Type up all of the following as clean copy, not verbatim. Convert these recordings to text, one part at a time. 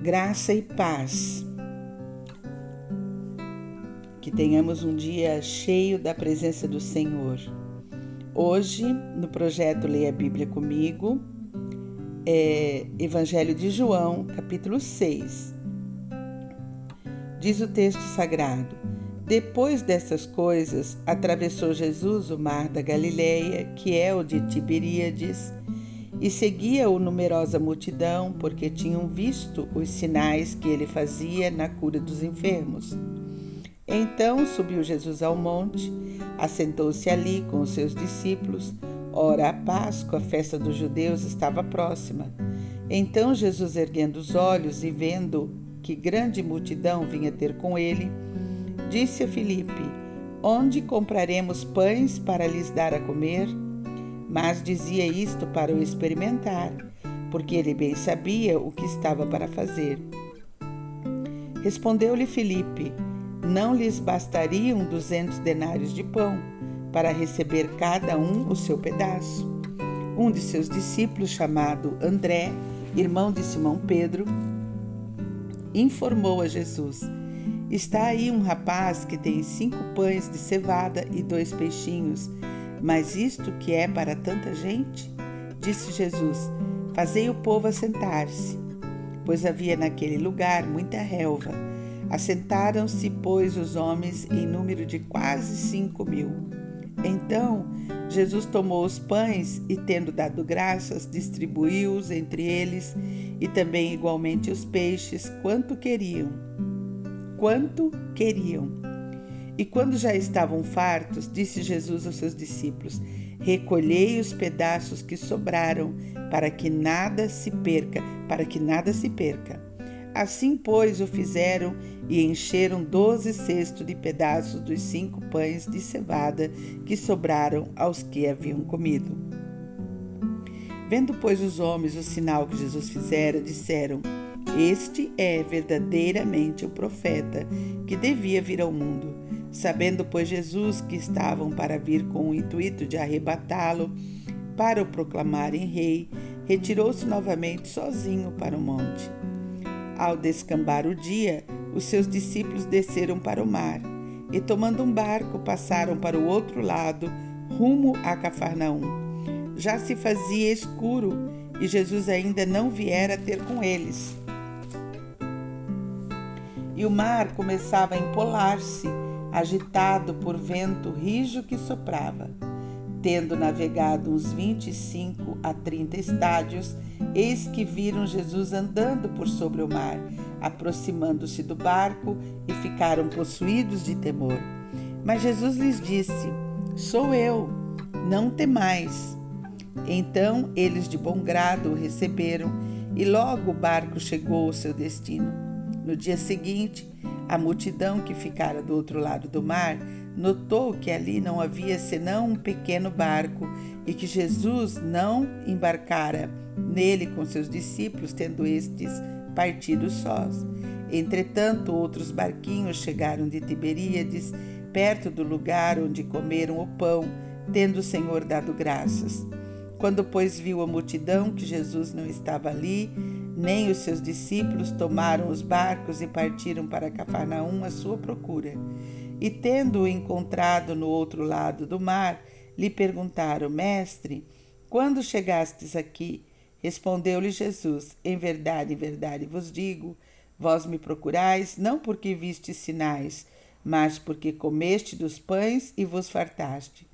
Graça e paz. Que tenhamos um dia cheio da presença do Senhor. Hoje, no projeto Leia a Bíblia Comigo, Evangelho de João, capítulo 6. Diz o texto sagrado: Depois dessas coisas, atravessou Jesus o mar da Galileia, que é o de Tiberíades, e seguia-o numerosa multidão, porque tinham visto os sinais que ele fazia na cura dos enfermos. Então subiu Jesus ao monte, assentou-se ali com os seus discípulos. Ora, a Páscoa, a festa dos judeus, estava próxima. Então Jesus, erguendo os olhos e vendo que grande multidão vinha ter com ele, disse a Filipe: Onde compraremos pães para lhes dar a comer? Mas dizia isto para o experimentar, porque ele bem sabia o que estava para fazer. Respondeu-lhe Filipe: Não lhes bastariam 200 denários de pão, para receber cada um o seu pedaço? Um de seus discípulos, chamado André, irmão de Simão Pedro, informou a Jesus: Está aí um rapaz que tem 5 pães de cevada e 2 peixinhos, mas isto que é para tanta gente? Disse Jesus: Fazei o povo assentar-se. Pois havia naquele lugar muita relva. Assentaram-se, pois, os homens em número de quase 5.000. Então Jesus tomou os pães e, tendo dado graças, distribuiu-os entre eles, e também igualmente os peixes, quanto queriam. E quando já estavam fartos, disse Jesus aos seus discípulos: Recolhei os pedaços que sobraram, para que nada se perca. Assim, pois, o fizeram e encheram 12 cestos de pedaços dos 5 pães de cevada que sobraram aos que haviam comido. Vendo, pois, os homens o sinal que Jesus fizera, disseram: Este é verdadeiramente o profeta que devia vir ao mundo. Sabendo, pois, Jesus que estavam para vir com o intuito de arrebatá-lo, para o proclamarem rei, retirou-se novamente sozinho para o monte. Ao descambar o dia, os seus discípulos desceram para o mar e, tomando um barco, passaram para o outro lado, rumo a Cafarnaum. Já se fazia escuro e Jesus ainda não viera ter com eles. E o mar começava a empolar-se, agitado por vento rijo que soprava. Tendo navegado uns 25 a 30 estádios, eis que viram Jesus andando por sobre o mar, aproximando-se do barco, e ficaram possuídos de temor. Mas Jesus lhes disse: Sou eu, não temais. Então eles de bom grado o receberam, e logo o barco chegou ao seu destino. No dia seguinte, a multidão que ficara do outro lado do mar notou que ali não havia senão um pequeno barco e que Jesus não embarcara nele com seus discípulos, tendo estes partido sós. Entretanto, outros barquinhos chegaram de Tiberíades, perto do lugar onde comeram o pão, tendo o Senhor dado graças. Quando, pois, viu a multidão que Jesus não estava ali, nem os seus discípulos, tomaram os barcos e partiram para Cafarnaum à sua procura. E, tendo-o encontrado no outro lado do mar, lhe perguntaram: Mestre, quando chegastes aqui? Respondeu-lhe Jesus: em verdade vos digo, vós me procurais, não porque vistes sinais, mas porque comeste dos pães e vos fartaste.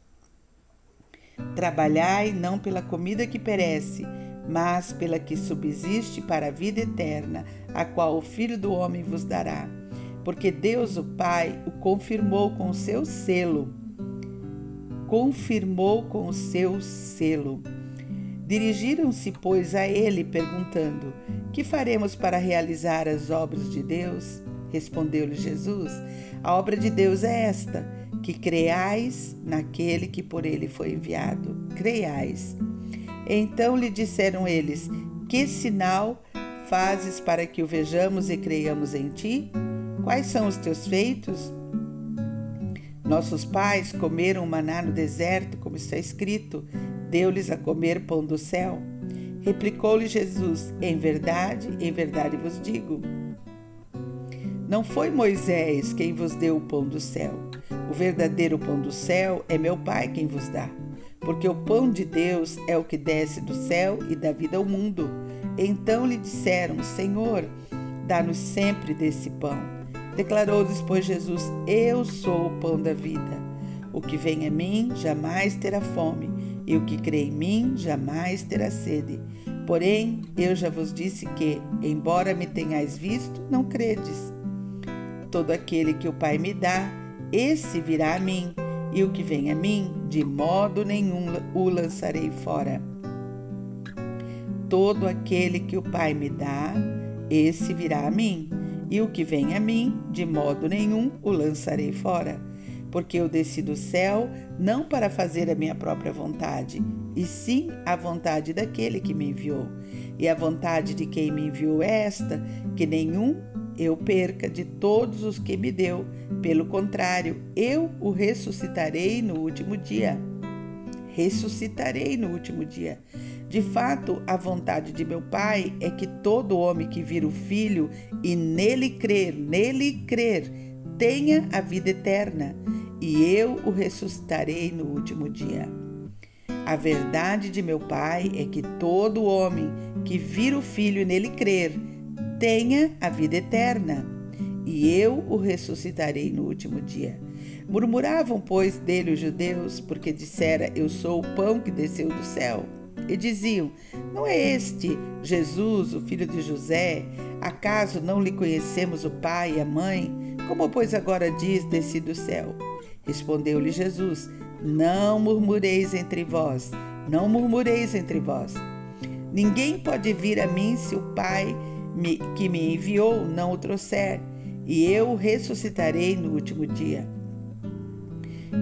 Trabalhai não pela comida que perece, mas pela que subsiste para a vida eterna, a qual o Filho do Homem vos dará. Porque Deus, o Pai, o confirmou com o seu selo. Dirigiram-se, pois, a ele, perguntando: Que faremos para realizar as obras de Deus? Respondeu-lhe Jesus: A obra de Deus é esta, que creais naquele que por ele foi enviado. Creiais. Então lhe disseram eles: Que sinal fazes para que o vejamos e creiamos em ti? Quais são os teus feitos? Nossos pais comeram maná no deserto, como está escrito: deu-lhes a comer pão do céu. Replicou-lhe Jesus: em verdade vos digo, não foi Moisés quem vos deu o pão do céu. O verdadeiro pão do céu é meu Pai quem vos dá. Porque o pão de Deus é o que desce do céu e dá vida ao mundo. Então lhe disseram: Senhor, dá-nos sempre desse pão. Declarou-lhes, pois, Jesus: eu sou o pão da vida. O que vem a mim jamais terá fome, e o que crê em mim jamais terá sede. Porém, eu já vos disse que, embora me tenhais visto, não credes. Todo aquele que o Pai me dá, esse virá a mim, e o que vem a mim, de modo nenhum o lançarei fora. Todo aquele que o Pai me dá, esse virá a mim, e o que vem a mim, de modo nenhum o lançarei fora. Porque eu desci do céu não para fazer a minha própria vontade, e sim a vontade daquele que me enviou. E a vontade de quem me enviou é esta, que nenhum eu perca de todos os que me deu. Pelo contrário, eu o ressuscitarei no último dia. Ressuscitarei no último dia. De fato, a vontade de meu Pai é que todo homem que vira o Filho e nele crer, tenha a vida eterna, e eu o ressuscitarei no último dia. A verdade de meu Pai é que todo homem que vira o Filho e nele crer, tenha a vida eterna, e eu o ressuscitarei no último dia. Murmuravam, pois, dele os judeus, porque dissera: eu sou o pão que desceu do céu. E diziam: não é este Jesus, o filho de José? Acaso não lhe conhecemos o pai e a mãe? Como, pois, agora diz: desci do céu? Respondeu-lhe Jesus: não murmureis entre vós. Ninguém pode vir a mim se o Pai que me enviou não o trouxer, e eu o ressuscitarei no último dia.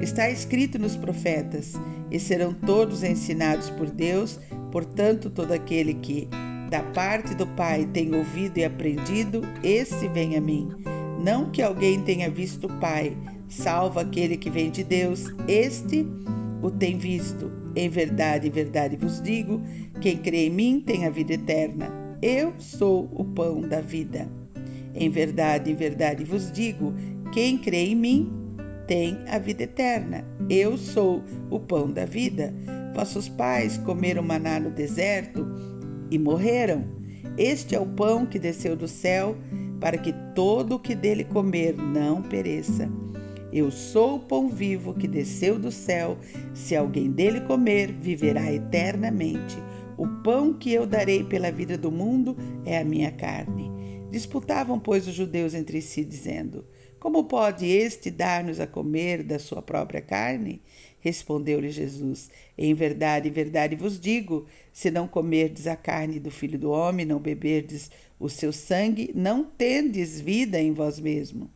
Está escrito nos profetas: e serão todos ensinados por Deus. Portanto, todo aquele que da parte do Pai tem ouvido e aprendido, esse vem a mim. Não que alguém tenha visto o Pai, salvo aquele que vem de Deus, este o tem visto. Em verdade vos digo, quem crê em mim tem a vida eterna. Eu sou o pão da vida. Em verdade vos digo, quem crê em mim tem a vida eterna. Eu sou o pão da vida. Vossos pais comeram maná no deserto e morreram. Este é o pão que desceu do céu, para que todo o que dele comer não pereça. Eu sou o pão vivo que desceu do céu. Se alguém dele comer, viverá eternamente. O pão que eu darei pela vida do mundo é a minha carne. Disputavam, pois, os judeus entre si, dizendo: como pode este dar-nos a comer da sua própria carne? Respondeu-lhe Jesus: em verdade vos digo, se não comerdes a carne do Filho do Homem, não beberdes o seu sangue, não tendes vida em vós mesmo.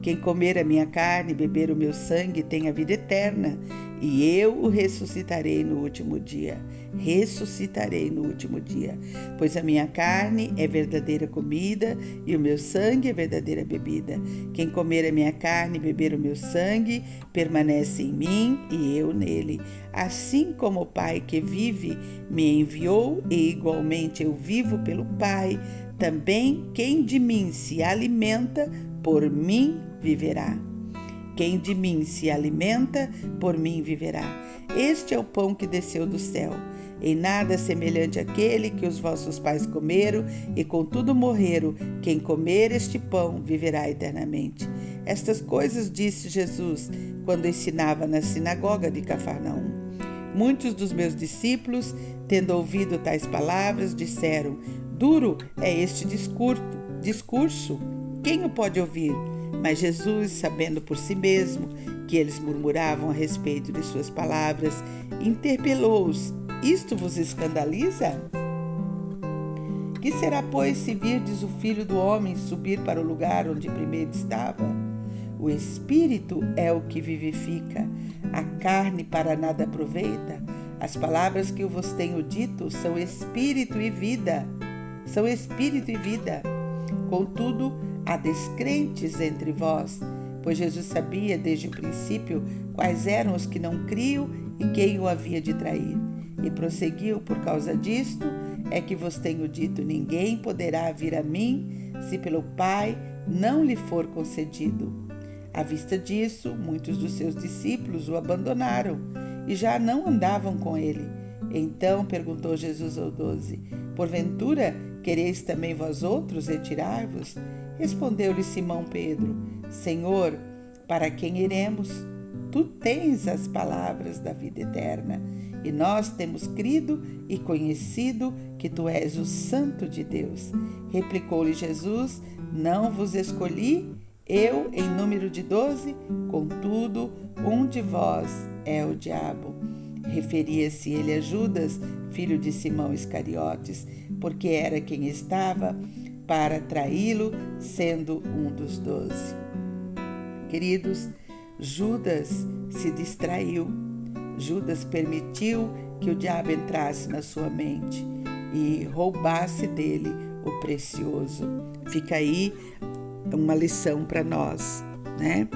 Quem comer a minha carne e beber o meu sangue tem a vida eterna, e eu o ressuscitarei no último dia. Pois a minha carne é verdadeira comida e o meu sangue é verdadeira bebida. Quem comer a minha carne e beber o meu sangue permanece em mim e eu nele. Assim como o Pai que vive me enviou e igualmente eu vivo pelo Pai, também quem de mim se alimenta, por mim viverá. Quem de mim se alimenta, por mim viverá. Este é o pão que desceu do céu. Em nada semelhante àquele que os vossos pais comeram e contudo morreram. Quem comer este pão viverá eternamente. Estas coisas disse Jesus quando ensinava na sinagoga de Cafarnaum. Muitos dos meus discípulos, tendo ouvido tais palavras, disseram: duro é este discurso. Quem o pode ouvir? Mas Jesus, sabendo por si mesmo que eles murmuravam a respeito de suas palavras, interpelou-os: isto vos escandaliza? Que será, pois, se virdes o Filho do Homem subir para o lugar onde primeiro estava? O Espírito é o que vivifica, a carne para nada aproveita. As palavras que eu vos tenho dito são Espírito e vida. Contudo, há descrentes entre vós, pois Jesus sabia desde o princípio quais eram os que não criam e quem o havia de trair. E prosseguiu: por causa disto é que vos tenho dito, ninguém poderá vir a mim se pelo Pai não lhe for concedido. À vista disso, muitos dos seus discípulos o abandonaram e já não andavam com ele. Então perguntou Jesus aos 12: porventura quereis também vós outros retirar-vos? Respondeu-lhe Simão Pedro: Senhor, para quem iremos? Tu tens as palavras da vida eterna, e nós temos crido e conhecido que tu és o Santo de Deus. Replicou-lhe Jesus: não vos escolhi eu em número de 12? Contudo, um de vós é o diabo. Referia-se ele a Judas, filho de Simão Iscariotes, porque era quem estava para traí-lo, sendo um dos 12. Queridos, Judas se distraiu. Judas permitiu que o diabo entrasse na sua mente e roubasse dele o precioso. Fica aí uma lição para nós, né?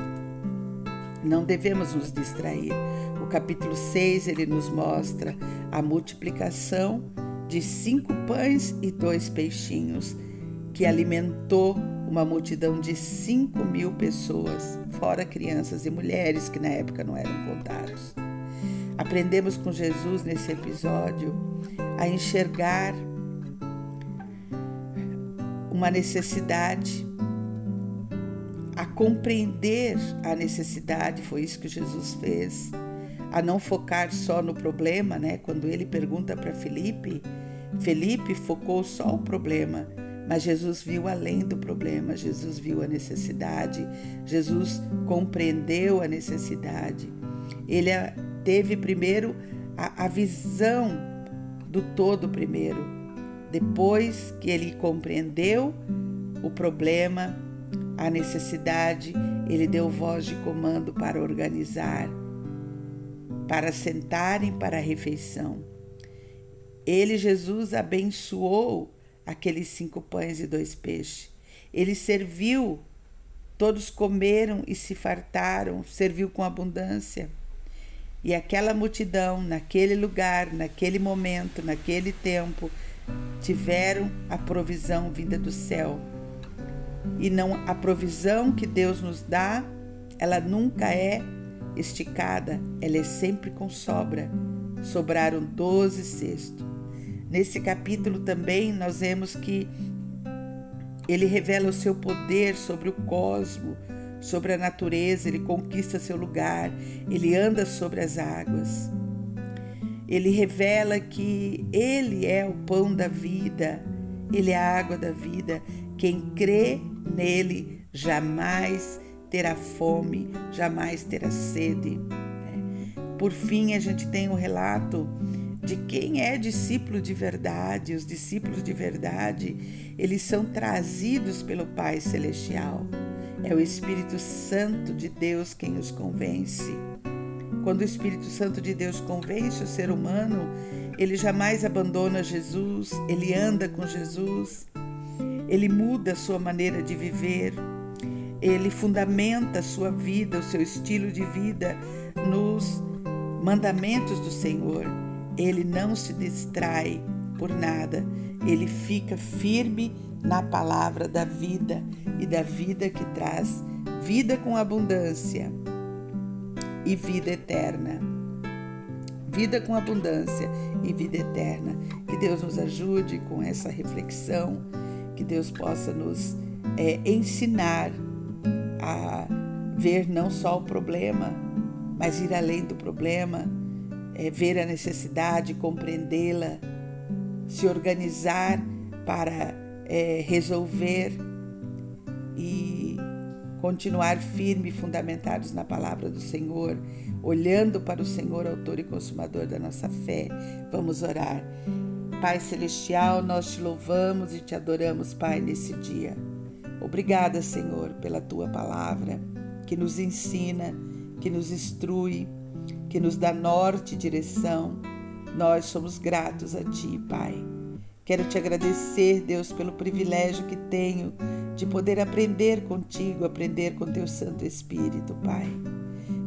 Não devemos nos distrair. O capítulo 6, ele nos mostra a multiplicação de 5 pães e 2 peixinhos, que alimentou uma multidão de 5.000 pessoas, fora crianças e mulheres que na época não eram contados. Aprendemos com Jesus nesse episódio a enxergar uma necessidade, a compreender a necessidade. Foi isso que Jesus fez, a não focar só no problema, né? Quando ele pergunta para Felipe focou só o problema, mas Jesus viu além do problema, Jesus viu a necessidade, Jesus compreendeu a necessidade. Ele teve primeiro a visão do todo primeiro, depois que ele compreendeu o problema, a necessidade, ele deu voz de comando para organizar, para sentarem para a refeição. Ele, Jesus, abençoou aqueles 5 pães e 2 peixes. Ele serviu, todos comeram e se fartaram, serviu com abundância. E aquela multidão, naquele lugar, naquele momento, naquele tempo, tiveram a provisão vinda do céu. E não, a provisão que Deus nos dá, ela nunca é esticada, ela é sempre com sobra. Sobraram 12 cestos. Nesse capítulo também nós vemos que ele revela o seu poder sobre o cosmos, sobre a natureza, ele conquista seu lugar, ele anda sobre as águas. Ele revela que ele é o pão da vida, ele é a água da vida. Quem crê nele jamais terá fome, jamais terá sede. Por fim, a gente tem um relato de quem é discípulo de verdade. Os discípulos de verdade, eles são trazidos pelo Pai Celestial. É o Espírito Santo de Deus quem os convence. Quando o Espírito Santo de Deus convence o ser humano, ele jamais abandona Jesus, ele anda com Jesus, ele muda a sua maneira de viver, ele fundamenta a sua vida, o seu estilo de vida nos mandamentos do Senhor. Ele não se distrai por nada, ele fica firme na palavra da vida e da vida que traz vida com abundância e vida eterna. Vida com abundância e vida eterna. Que Deus nos ajude com essa reflexão, que Deus possa nos ensinar a ver não só o problema, mas ir além do problema, ver a necessidade, compreendê-la, se organizar para resolver e continuar firme e fundamentados na palavra do Senhor, olhando para o Senhor, autor e consumador da nossa fé. Vamos orar. Pai Celestial, nós te louvamos e te adoramos, Pai, nesse dia. Obrigada, Senhor, pela tua palavra, que nos ensina, que nos instrui, que nos dá norte e direção. Nós somos gratos a ti, Pai. Quero te agradecer, Deus, pelo privilégio que tenho de poder aprender contigo, aprender com teu Santo Espírito, Pai.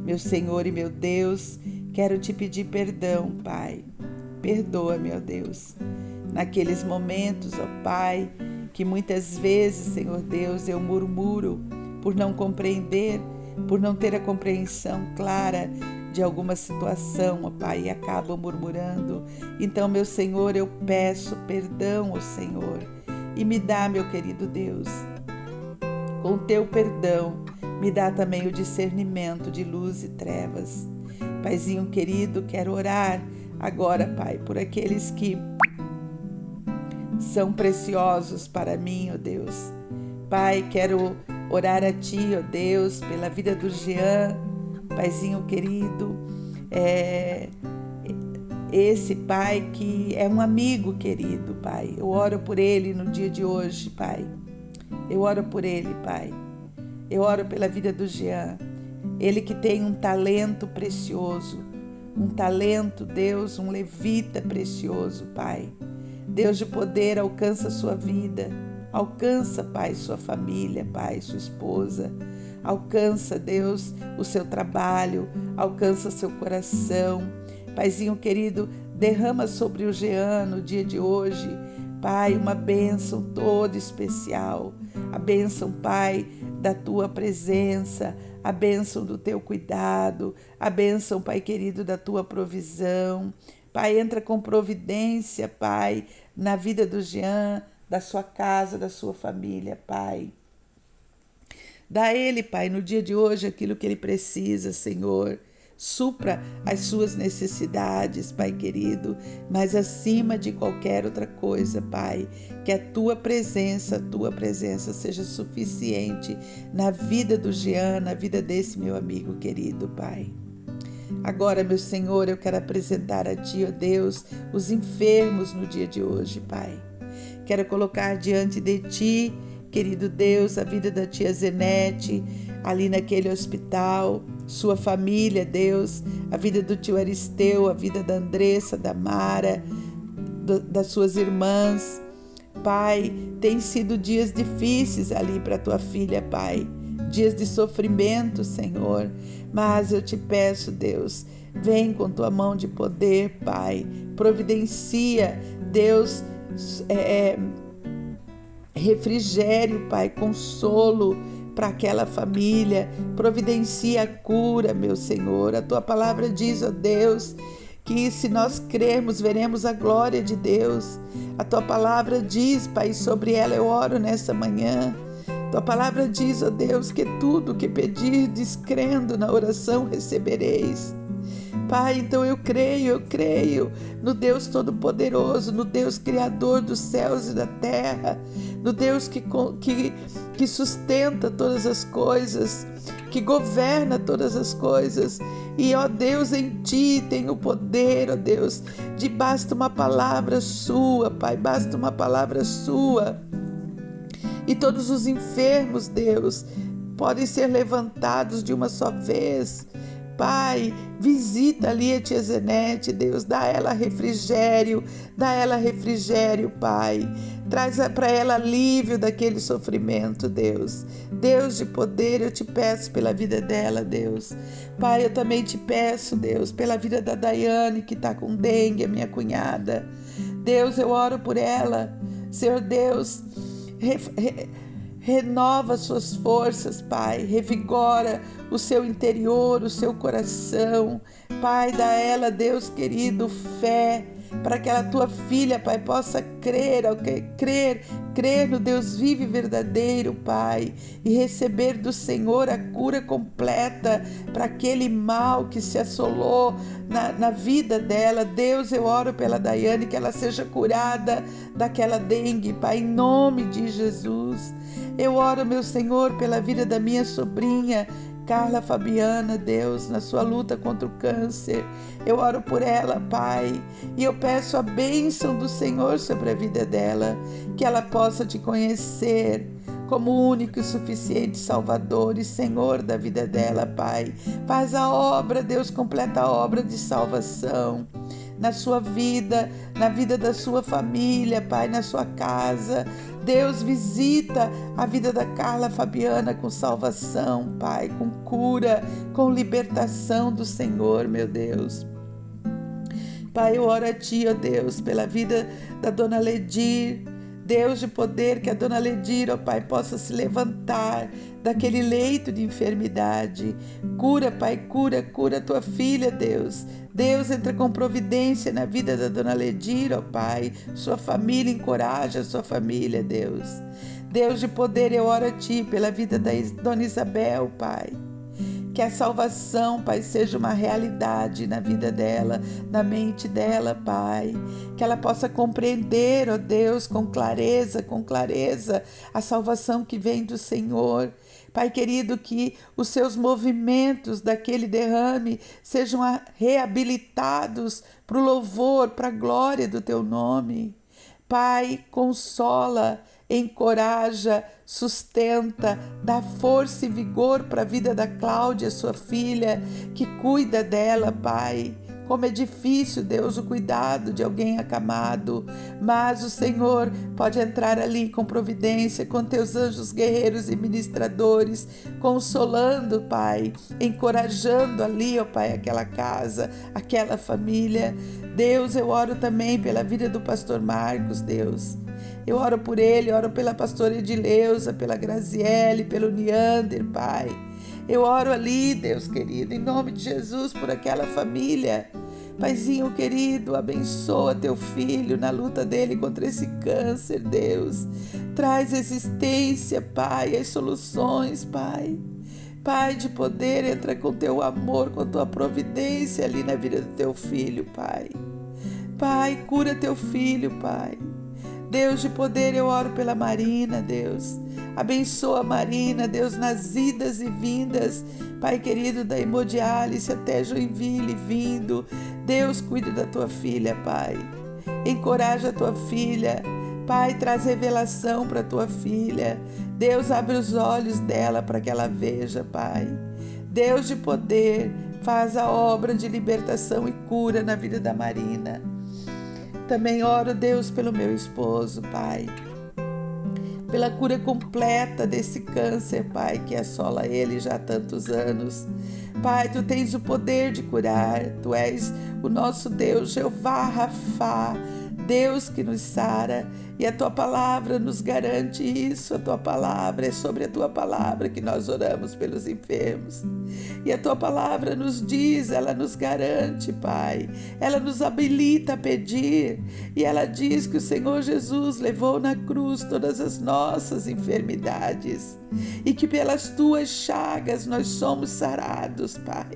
Meu Senhor e meu Deus, quero te pedir perdão, Pai, Perdoa-me, ó Deus, naqueles momentos, ó Pai, que muitas vezes, Senhor Deus, eu murmuro por não compreender, por não ter a compreensão clara de alguma situação, ó Pai, e acabo murmurando. Então, meu Senhor, eu peço perdão ao Senhor e me dá, meu querido Deus, com teu perdão, me dá também o discernimento de luz e trevas. Paizinho querido, quero orar agora, Pai, por aqueles que são preciosos para mim, ó Deus. Pai, quero orar a Ti, ó Deus, pela vida do Jean, Paizinho querido, esse Pai que é um amigo querido, Pai. Eu oro por ele no dia de hoje, Pai. Eu oro por ele, Pai. Eu oro pela vida do Jean. Ele que tem um talento precioso, um talento, Deus, um levita precioso, Pai. Deus de poder, alcança a sua vida. Alcança, Pai, sua família, Pai, sua esposa. Alcança, Deus, o seu trabalho. Alcança seu coração. Paizinho querido, derrama sobre o Jean no dia de hoje, Pai, uma bênção toda especial. A bênção, Pai, da Tua presença, a bênção do Teu cuidado, a bênção, Pai querido, da Tua provisão. Pai, entra com providência, Pai, na vida do Jean, da sua casa, da sua família, Pai. Dá a ele, Pai, no dia de hoje aquilo que ele precisa, Senhor. Supra as suas necessidades, Pai querido, mas acima de qualquer outra coisa, Pai, que a Tua presença seja suficiente na vida do Jean, na vida desse meu amigo querido, Pai. Agora, meu Senhor, eu quero apresentar a Ti, ó Deus, os enfermos no dia de hoje, Pai. Quero colocar diante de Ti, querido Deus, a vida da tia Zenete, ali naquele hospital, sua família, Deus, a vida do tio Aristeu, a vida da Andressa, da Mara, das suas irmãs. Pai, tem sido dias difíceis ali para tua filha, Pai, dias de sofrimento, Senhor, mas eu te peço, Deus, vem com tua mão de poder, Pai, providencia, Deus, refrigério, Pai, consolo para aquela família, providencia a cura, meu Senhor. A Tua palavra diz, ó Deus, que se nós crermos, veremos a glória de Deus. A Tua palavra diz, Pai, sobre ela eu oro nessa manhã. Tua palavra diz, ó Deus, que tudo que pedirdes, crendo na oração, recebereis. Pai, então eu creio no Deus Todo-Poderoso, no Deus Criador dos céus e da terra, no Deus que sustenta todas as coisas, que governa todas as coisas. E, ó Deus, em Ti tem o poder, ó Deus, de basta uma palavra Sua, Pai, basta uma palavra Sua. E todos os enfermos, Deus, podem ser levantados de uma só vez. Pai, visita ali a tia Zenete, Deus, dá a ela refrigério, Pai. Traz para ela alívio daquele sofrimento, Deus. Deus de poder, eu te peço pela vida dela, Deus. Pai, eu também te peço, Deus, pela vida da Daiane, que está com dengue, a minha cunhada. Deus, eu oro por ela. Senhor Deus, renova suas forças, Pai, revigora o seu interior, o seu coração. Pai, dá a ela, Deus querido, fé, para que a tua filha, Pai, possa crer no Deus vivo e verdadeiro, Pai, e receber do Senhor a cura completa para aquele mal que se assolou na vida dela. Deus, eu oro pela Daiane, que ela seja curada daquela dengue, Pai, em nome de Jesus. Eu oro, meu Senhor, pela vida da minha sobrinha, Carla Fabiana, Deus, na sua luta contra o câncer. Eu oro por ela, Pai, e eu peço a bênção do Senhor sobre a vida dela, que ela possa te conhecer como único e suficiente Salvador e Senhor da vida dela, Pai. Faz a obra, Deus, completa a obra de salvação na sua vida, na vida da sua família, Pai, na sua casa. Deus, visita a vida da Carla Fabiana com salvação, Pai, com cura, com libertação do Senhor, meu Deus. Pai, eu oro a Ti, ó Deus, pela vida da Dona Ledir. Deus de poder, que a Dona Ledir, ó Pai, possa se levantar daquele leito de enfermidade. Cura, Pai, cura a Tua filha, Deus. Deus, entra com providência na vida da Dona Ledir, ó Pai. Sua família, encoraja a sua família, Deus. Deus de poder, eu oro a Ti pela vida da Dona Isabel, Pai. Que a salvação, Pai, seja uma realidade na vida dela, na mente dela, Pai. Que ela possa compreender, ó Deus, com clareza, a salvação que vem do Senhor. Pai querido, que os seus movimentos daquele derrame sejam reabilitados para o louvor, para a glória do Teu nome. Pai, consola, encoraja, sustenta, dá força e vigor para a vida da Cláudia, sua filha, que cuida dela, Pai. Como é difícil, Deus, o cuidado de alguém acamado, mas o Senhor pode entrar ali com providência, com Teus anjos guerreiros e ministradores, consolando, Pai, encorajando ali, ó Pai, aquela casa, aquela família. Deus, eu oro também pela vida do pastor Marcos, Deus. Eu oro por ele, oro pela pastora Edileuza, pela Graziele, pelo Neander, Pai. Eu oro ali, Deus querido, em nome de Jesus, por aquela família. Paizinho querido, abençoa Teu filho na luta dele contra esse câncer, Deus. Traz existência, Pai, as soluções, Pai. Pai de poder, entra com Teu amor, com Tua providência ali na vida do Teu filho, Pai. Pai, cura Teu filho, Pai. Deus de poder, eu oro pela Marina, Deus. Abençoa a Marina, Deus, nas idas e vindas. Pai querido, da hemodiálise até Joinville vindo. Deus, cuida da Tua filha, Pai. Encoraja a Tua filha. Pai, traz revelação para a Tua filha. Deus, abre os olhos dela para que ela veja, Pai. Deus de poder, faz a obra de libertação e cura na vida da Marina. Também oro, Deus, pelo meu esposo, Pai. Pela cura completa desse câncer, Pai, que assola ele já há tantos anos. Pai, Tu tens o poder de curar. Tu és o nosso Deus, Jeová Rafá, Deus que nos sara. E a Tua palavra nos garante isso. A Tua palavra, é sobre a Tua palavra que nós oramos pelos enfermos. E a Tua palavra nos diz, ela nos garante, Pai. Ela nos habilita a pedir. E ela diz que o Senhor Jesus levou na cruz todas as nossas enfermidades. E que pelas Tuas chagas nós somos sarados, Pai.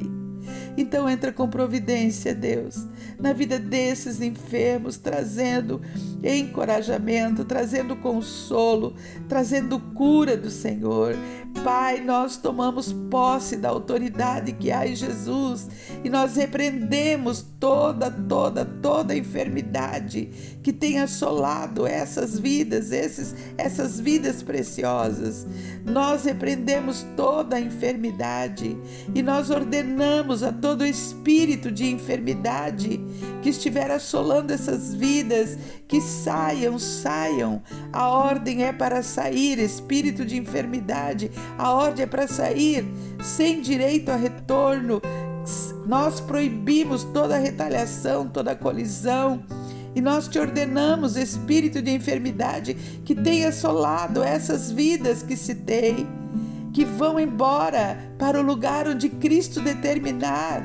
Então entra com providência, Deus, na vida desses enfermos, trazendo encorajamento, trazendo consolo, trazendo cura do Senhor. Pai, nós tomamos posse da autoridade que há em Jesus e nós repreendemos toda enfermidade que tem assolado essas vidas, essas vidas preciosas. Nós repreendemos toda a enfermidade e nós ordenamos a todo espírito de enfermidade que estiver assolando essas vidas, que saiam. A ordem é para sair, espírito de enfermidade, a ordem é para sair sem direito a retorno. Nós proibimos toda retaliação, toda colisão. E nós Te ordenamos, espírito de enfermidade, que tem assolado essas vidas que citei, que vão embora para o lugar onde Cristo determinar.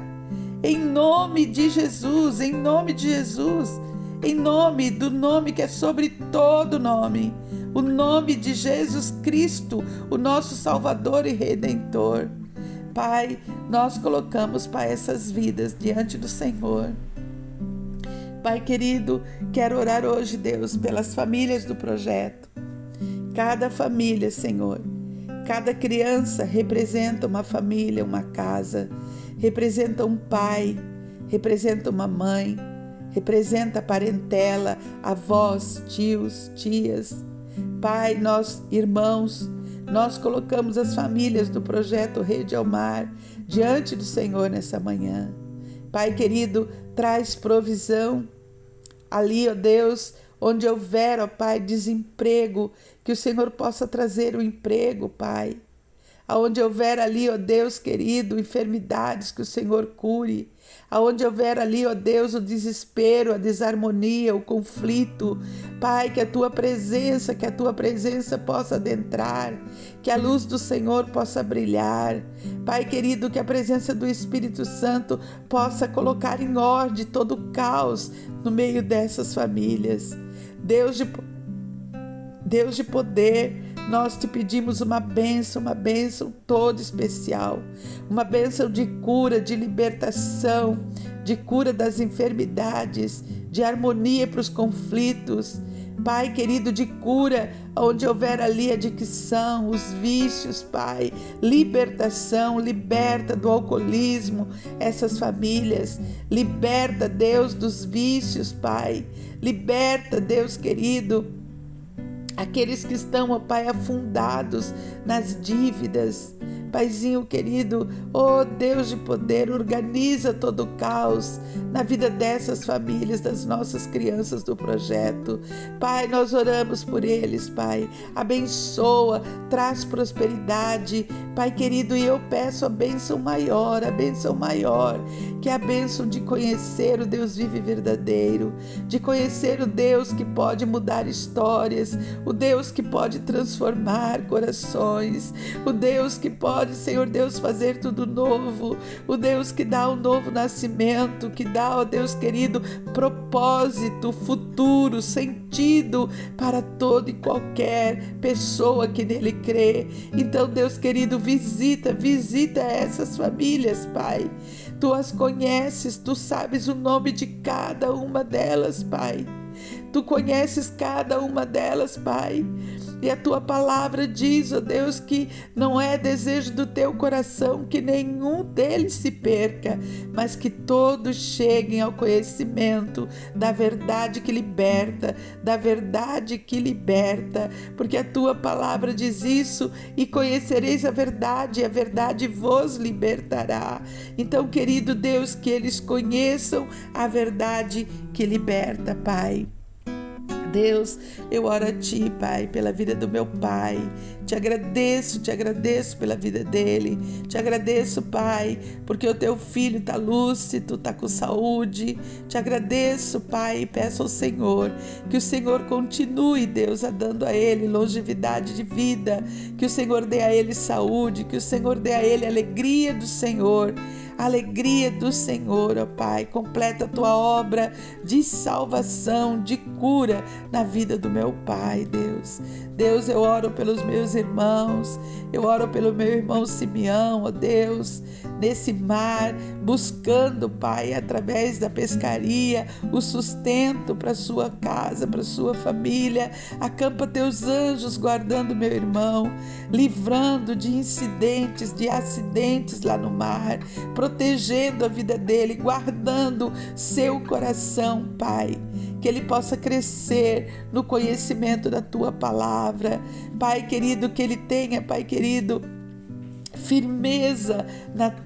Em nome de Jesus, em nome de Jesus, em nome do nome que é sobre todo nome, o nome de Jesus Cristo, o nosso Salvador e Redentor. Pai, nós colocamos, Pai, essas vidas diante do Senhor. Pai querido, quero orar hoje, Deus, pelas famílias do projeto. Cada família, Senhor, cada criança representa uma família, uma casa, representa um pai, representa uma mãe, representa a parentela, avós, tios, tias. Pai, nós, irmãos, nós colocamos as famílias do projeto Rede ao Mar diante do Senhor nessa manhã. Pai querido, traz provisão ali, ó Deus, onde houver, ó Pai, desemprego, que o Senhor possa trazer o emprego, Pai. Aonde houver ali, ó Deus querido, enfermidades, que o Senhor cure. Aonde houver ali, ó Deus, o desespero, a desarmonia, o conflito, Pai, que a tua presença possa adentrar, que a luz do Senhor possa brilhar. Pai querido, que a presença do Espírito Santo possa colocar em ordem todo o caos no meio dessas famílias. Deus de poder, nós te pedimos uma bênção toda especial, uma bênção de cura, de libertação, de cura das enfermidades, de harmonia para os conflitos. Pai querido, de cura onde houver ali adicção, os vícios, Pai, libertação, liberta do alcoolismo essas famílias, liberta, Deus, dos vícios, Pai, liberta, Deus querido, aqueles que estão, ó Pai, afundados nas dívidas. Paizinho querido, ó Deus de poder, organiza todo o caos na vida dessas famílias, das nossas crianças do projeto. Pai, nós oramos por eles, Pai. Abençoa, traz prosperidade, Pai querido, e eu peço a bênção maior, que é a bênção de conhecer o Deus vivo e verdadeiro, de conhecer o Deus que pode mudar histórias, o Deus que pode transformar corações, o Deus que pode, Senhor Deus, fazer tudo novo, o Deus que dá um novo nascimento, que dá, ó Deus querido, propósito, futuro, sentido para toda e qualquer pessoa que nele crê. Então, Deus querido, visita essas famílias, Pai. Tu as conheces, tu sabes o nome de cada uma delas, Pai. Tu conheces cada uma delas, Pai. E a tua palavra diz, ó Deus, que não é desejo do teu coração que nenhum deles se perca, mas que todos cheguem ao conhecimento da verdade que liberta, porque a tua palavra diz isso, e conhecereis a verdade vos libertará. Então, querido Deus, que eles conheçam a verdade que liberta, Pai. Deus, eu oro a Ti, Pai, pela vida do meu pai. Te agradeço pela vida dele. Te agradeço, Pai, porque o Teu filho está lúcido, está com saúde. Te agradeço, Pai, e peço ao Senhor que o Senhor continue, Deus, dando a ele longevidade de vida, que o Senhor dê a ele saúde, que o Senhor dê a ele a alegria do Senhor. Alegria do Senhor, ó Pai, completa a tua obra de salvação, de cura na vida do meu pai, Deus. Deus, eu oro pelos meus irmãos, eu oro pelo meu irmão Simeão, ó Deus, nesse mar, buscando, Pai, através da pescaria, o sustento para sua casa, para sua família. Acampa teus anjos guardando meu irmão, livrando de incidentes, de acidentes lá no mar, protegendo a vida dele, guardando seu coração, Pai, que ele possa crescer no conhecimento da Tua palavra, Pai querido, que ele tenha, Pai querido, firmeza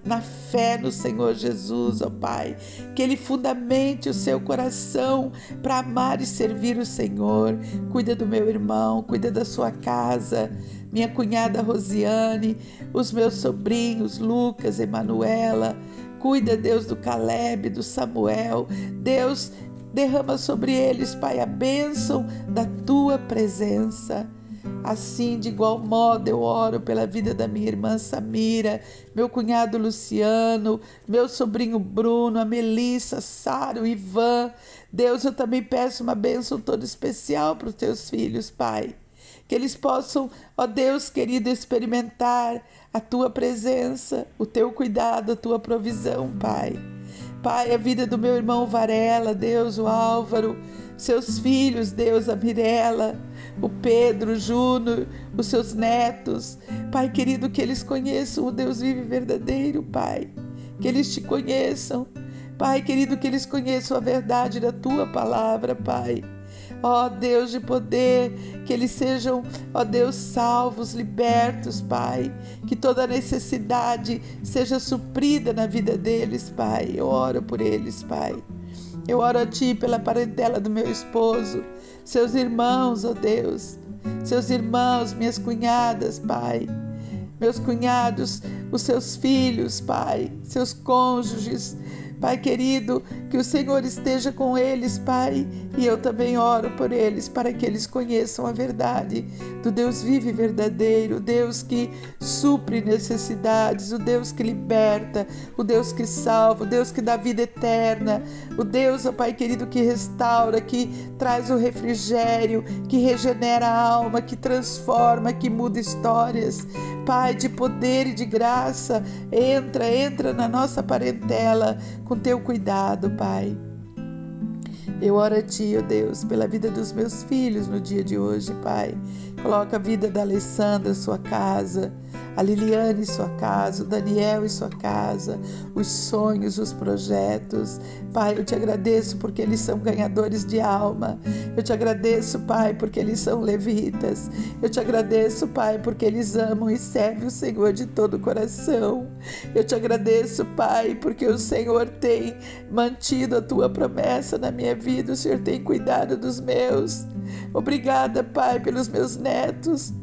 na fé no Senhor Jesus, ó Pai, que ele fundamente o seu coração para amar e servir o Senhor. Cuida do meu irmão, cuida da sua casa, minha cunhada Rosiane, os meus sobrinhos Lucas, Emanuela. Cuida, Deus, do Caleb, do Samuel. Deus, derrama sobre eles, Pai, a bênção da Tua presença. Assim, de igual modo, eu oro pela vida da minha irmã Samira, meu cunhado Luciano, meu sobrinho Bruno, a Melissa, Sara, o Ivan. Deus, eu também peço uma bênção toda especial para os Teus filhos, Pai. Que eles possam, ó Deus querido, experimentar a Tua presença, o Teu cuidado, a Tua provisão, Pai. Pai, a vida do meu irmão Varela, Deus, o Álvaro, seus filhos, Deus, a Mirella, o Pedro, o Júnior, os seus netos. Pai querido, que eles conheçam o Deus vivo e verdadeiro, Pai. Que eles Te conheçam. Pai querido, que eles conheçam a verdade da Tua palavra, Pai. Ó Deus de poder, que eles sejam, ó Deus, salvos, libertos, Pai. Que toda necessidade seja suprida na vida deles, Pai. Eu oro por eles, Pai. Eu oro a Ti pela parentela do meu esposo, seus irmãos, ó Deus, seus irmãos, minhas cunhadas, Pai. meus cunhados, os seus filhos, Pai, seus cônjuges. Pai querido, que o Senhor esteja com eles, Pai, e eu também oro por eles, para que eles conheçam a verdade do Deus vivo e verdadeiro, o Deus que supre necessidades, o Deus que liberta, o Deus que salva, o Deus que dá vida eterna, o Deus, ó Pai querido, que restaura, que traz o refrigério, que regenera a alma, que transforma, que muda histórias. Pai, de poder e de graça, entra na nossa parentela com teu cuidado, Pai. Eu oro a Ti, ó Deus, pela vida dos meus filhos no dia de hoje, Pai. Coloca a vida da Alessandra em sua casa, a Liliane em sua casa, o Daniel em sua casa, os sonhos, os projetos. Pai, eu te agradeço porque eles são ganhadores de alma. Eu te agradeço, Pai, porque eles são levitas. Eu te agradeço, Pai, porque eles amam e servem o Senhor de todo o coração. Eu te agradeço, Pai, porque o Senhor tem mantido a Tua promessa na minha vida. O Senhor tem cuidado dos meus. Obrigada, Pai, pelos meus netos.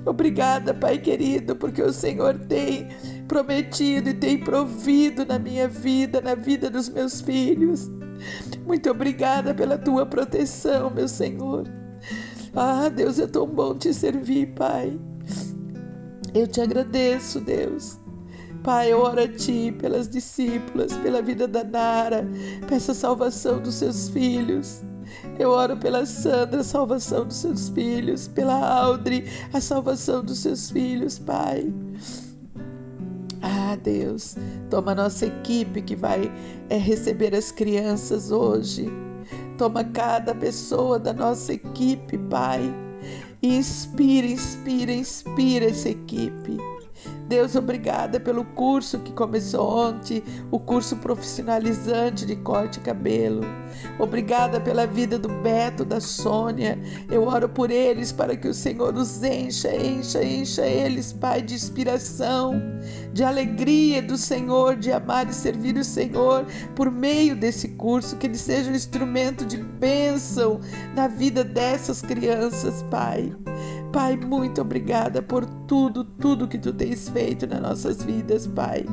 Obrigada, Pai querido, porque o Senhor tem prometido e tem provido na minha vida, na vida dos meus filhos. Muito obrigada pela Tua proteção, meu Senhor. Ah, Deus, é tão bom Te servir, Pai. Eu Te agradeço, Deus. Pai, eu oro a Ti pelas discípulas, pela vida da Nara, peço a salvação dos seus filhos. Eu oro pela Sandra, a salvação dos seus filhos, pela Audrey, a salvação dos seus filhos, Pai. Ah, Deus, toma a nossa equipe que vai receber as crianças hoje. Toma cada pessoa da nossa equipe, Pai, e inspira essa equipe. Deus, obrigada pelo curso que começou ontem, o curso profissionalizante de corte e cabelo. Obrigada pela vida do Beto, da Sônia. Eu oro por eles para que o Senhor os encha eles, Pai, de inspiração, de alegria do Senhor, de amar e servir o Senhor por meio desse curso, que ele seja um instrumento de bênção na vida dessas crianças, Pai. Pai, muito obrigada por tudo que Tu tens feito nas nossas vidas, Pai.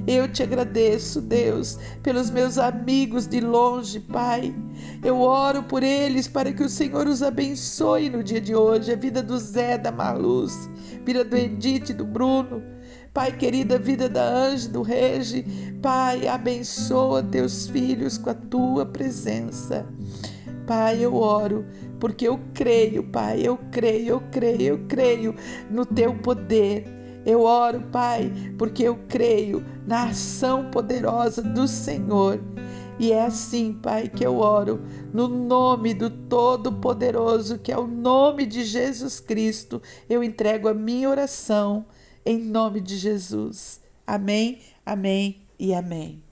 Eu Te agradeço, Deus, pelos meus amigos de longe, Pai. Eu oro por eles para que o Senhor os abençoe no dia de hoje, a vida do Zé, da Maluz, a vida do Edith, do Bruno. Pai querido, a vida da Ange, do Regi. Pai, abençoa Teus filhos com a Tua presença. Pai, eu oro, porque eu creio, Pai, eu creio no Teu poder. Eu oro, Pai, porque eu creio na ação poderosa do Senhor. E é assim, Pai, que eu oro, no nome do Todo-Poderoso, que é o nome de Jesus Cristo. Eu entrego a minha oração em nome de Jesus. Amém, amém e amém.